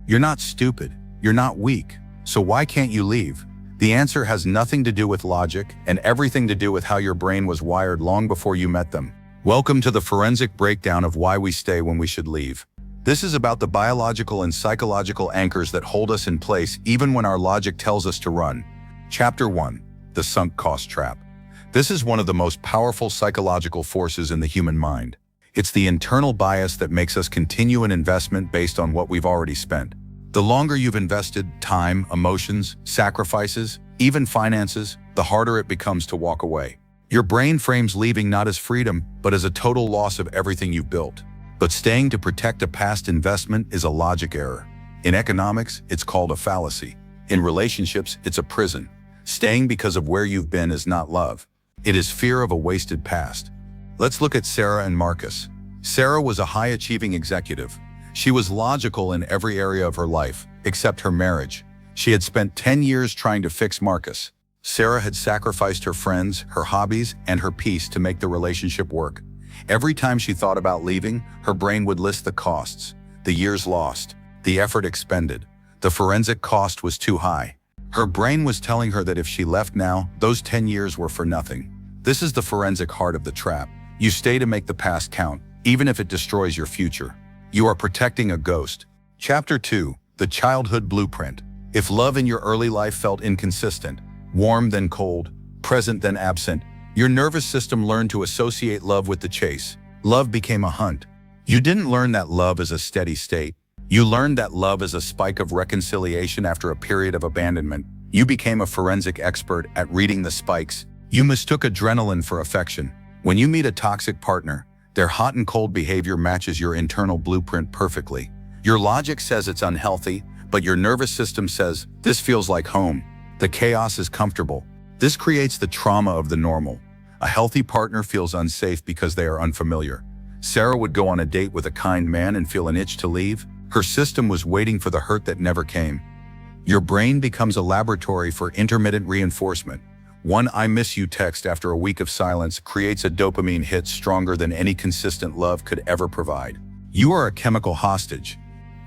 You're not stupid. You're not weak. So why can't you leave? The answer has nothing to do with logic and everything to do with how your brain was wired long before you met them. Welcome to the forensic breakdown of why we stay when we should leave. This is about the biological and psychological anchors that hold us in place even when our logic tells us to run. Chapter 1. The Sunk Cost Trap. This is one of the most powerful psychological forces in the human mind. It's the internal bias that makes us continue an investment based on what we've already spent. The longer you've invested time, emotions, sacrifices, even finances, the harder it becomes to walk away. Your brain frames leaving not as freedom, but as a total loss of everything you've built. But staying to protect a past investment is a logic error. In economics, it's called a fallacy. In relationships, it's a prison. Staying because of where you've been is not love. It is fear of a wasted past. Let's look at Sarah and Marcus. Sarah was a high-achieving executive. She was logical in every area of her life, except her marriage. She had spent 10 years trying to fix Marcus. Sarah had sacrificed her friends, her hobbies, and her peace to make the relationship work. Every time she thought about leaving, her brain would list the costs, the years lost, the effort expended. The forensic cost was too high. Her brain was telling her that if she left now, those 10 years were for nothing. This is the forensic heart of the trap. You stay to make the past count, even if it destroys your future. You are protecting a ghost. Chapter 2. The Childhood Blueprint. If love in your early life felt inconsistent, warm then cold, present then absent, your nervous system learned to associate love with the chase. Love became a hunt. You didn't learn that love is a steady state. You learned that love is a spike of reconciliation after a period of abandonment. You became a forensic expert at reading the spikes. You mistook adrenaline for affection. When you meet a toxic partner, their hot and cold behavior matches your internal blueprint perfectly. Your logic says it's unhealthy, but your nervous system says, this feels like home. The chaos is comfortable. This creates the trauma of the normal. A healthy partner feels unsafe because they are unfamiliar. Sarah would go on a date with a kind man and feel an itch to leave. Her system was waiting for the hurt that never came. Your brain becomes a laboratory for intermittent reinforcement. One "I miss you" text after a week of silence creates a dopamine hit stronger than any consistent love could ever provide. You are a chemical hostage.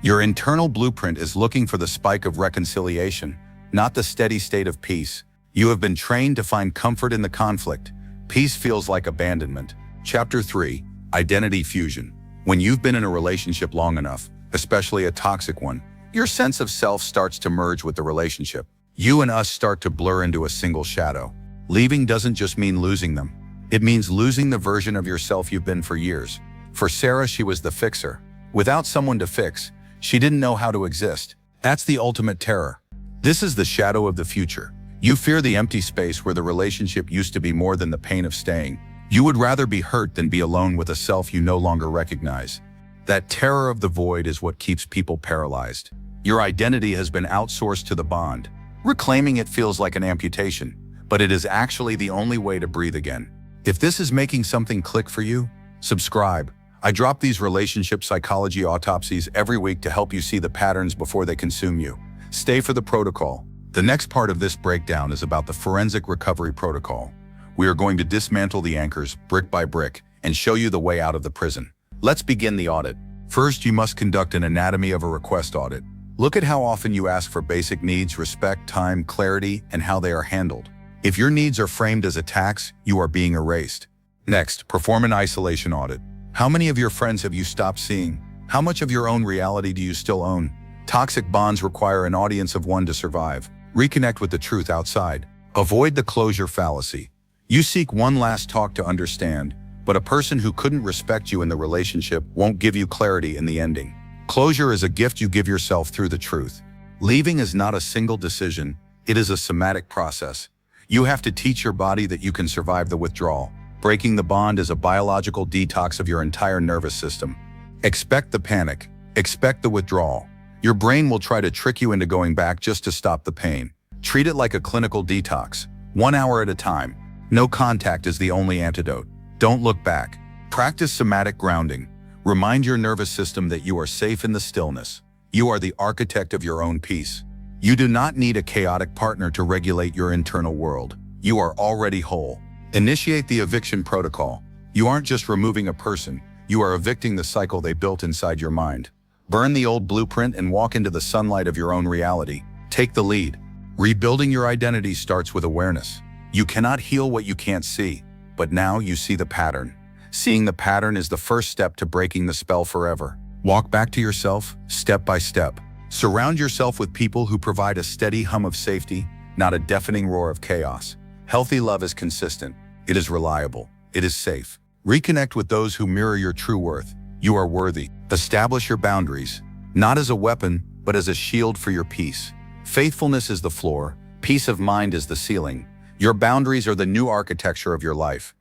Your internal blueprint is looking for the spike of reconciliation, not the steady state of peace. You have been trained to find comfort in the conflict. Peace feels like abandonment. Chapter 3. Identity Fusion. When you've been in a relationship long enough, especially a toxic one, your sense of self starts to merge with the relationship. You and us start to blur into a single shadow. Leaving doesn't just mean losing them. It means losing the version of yourself you've been for years. For Sarah, she was the fixer. Without someone to fix, she didn't know how to exist. That's the ultimate terror. This is the shadow of the future. You fear the empty space where the relationship used to be more than the pain of staying. You would rather be hurt than be alone with a self you no longer recognize. That terror of the void is what keeps people paralyzed. Your identity has been outsourced to the bond. Reclaiming it feels like an amputation, but it is actually the only way to breathe again. If this is making something click for you, subscribe. I drop these relationship psychology autopsies every week to help you see the patterns before they consume you. Stay for the protocol. The next part of this breakdown is about the forensic recovery protocol. We are going to dismantle the anchors brick by brick and show you the way out of the prison. Let's begin the audit. First, you must conduct an anatomy of a request audit. Look at how often you ask for basic needs, respect, time, clarity, and how they are handled. If your needs are framed as attacks, you are being erased. Next, perform an isolation audit. How many of your friends have you stopped seeing? How much of your own reality do you still own? Toxic bonds require an audience of one to survive. Reconnect with the truth outside. Avoid the closure fallacy. You seek one last talk to understand, but a person who couldn't respect you in the relationship won't give you clarity in the ending. Closure is a gift you give yourself through the truth. Leaving is not a single decision, it is a somatic process. You have to teach your body that you can survive the withdrawal. Breaking the bond is a biological detox of your entire nervous system. Expect the panic. Expect the withdrawal. Your brain will try to trick you into going back just to stop the pain. Treat it like a clinical detox, 1 hour at a time. No contact is the only antidote. Don't look back. Practice somatic grounding. Remind your nervous system that you are safe in the stillness. You are the architect of your own peace. You do not need a chaotic partner to regulate your internal world. You are already whole. Initiate the eviction protocol. You aren't just removing a person, you are evicting the cycle they built inside your mind. Burn the old blueprint and walk into the sunlight of your own reality. Take the lead. Rebuilding your identity starts with awareness. You cannot heal what you can't see, but now you see the pattern. Seeing the pattern is the first step to breaking the spell forever. Walk back to yourself, step by step. Surround yourself with people who provide a steady hum of safety, not a deafening roar of chaos. Healthy love is consistent. It is reliable. It is safe. Reconnect with those who mirror your true worth. You are worthy. Establish your boundaries, not as a weapon, but as a shield for your peace. Faithfulness is the floor. Peace of mind is the ceiling. Your boundaries are the new architecture of your life.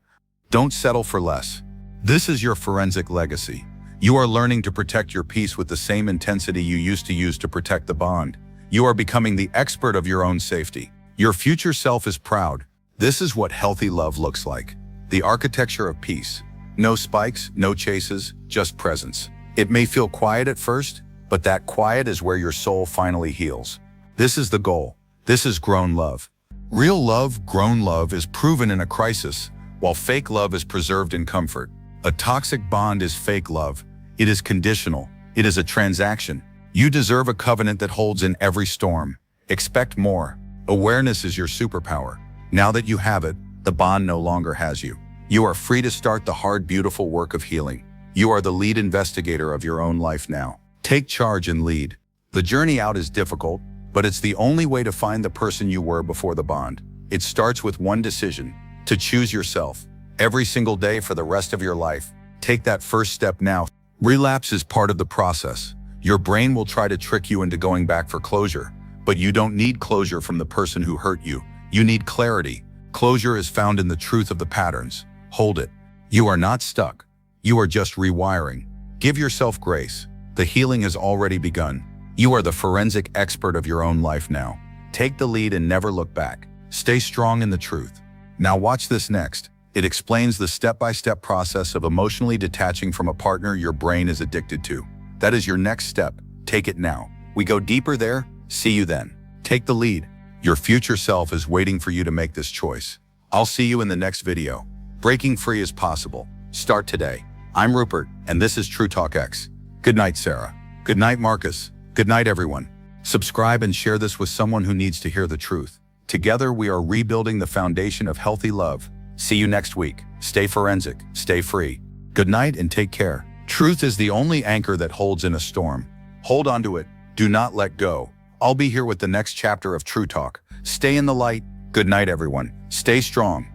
Don't settle for less. This is your forensic legacy. You are learning to protect your peace with the same intensity you used to use to protect the bond. You are becoming the expert of your own safety. Your future self is proud. This is what healthy love looks like. The architecture of peace. No spikes, no chases, just presence. It may feel quiet at first, but that quiet is where your soul finally heals. This is the goal. This is grown love. Real love, grown love, is proven in a crisis, while fake love is preserved in comfort. A toxic bond is fake love. It is conditional. It is a transaction. You deserve a covenant that holds in every storm. Expect more. Awareness is your superpower. Now that you have it, the bond no longer has you. You are free to start the hard, beautiful work of healing. You are the lead investigator of your own life now. Take charge and lead. The journey out is difficult, but it's the only way to find the person you were before the bond. It starts with one decision: to choose yourself. Every single day for the rest of your life. Take that first step now. Relapse is part of the process. Your brain will try to trick you into going back for closure, but you don't need closure from the person who hurt you. You need clarity. Closure is found in the truth of the patterns. Hold it. You are not stuck. You are just rewiring. Give yourself grace. The healing has already begun. You are the forensic expert of your own life now. Take the lead and never look back. Stay strong in the truth. Now watch this next. It explains the step-by-step process of emotionally detaching from a partner your brain is addicted to. That is your next step. Take it now. We go deeper there. See you then. Take the lead. Your future self is waiting for you to make this choice. I'll see you in the next video. Breaking free is possible. Start today. I'm Rupert, and this is TruTalkX. Good night, Sarah. Good night, Marcus. Good night, everyone. Subscribe and share this with someone who needs to hear the truth. Together, we are rebuilding the foundation of healthy love. See you next week. Stay forensic. Stay free. Good night and take care. Truth is the only anchor that holds in a storm. Hold on to it. Do not let go. I'll be here with the next chapter of True Talk. Stay in the light. Good night, everyone. Stay strong.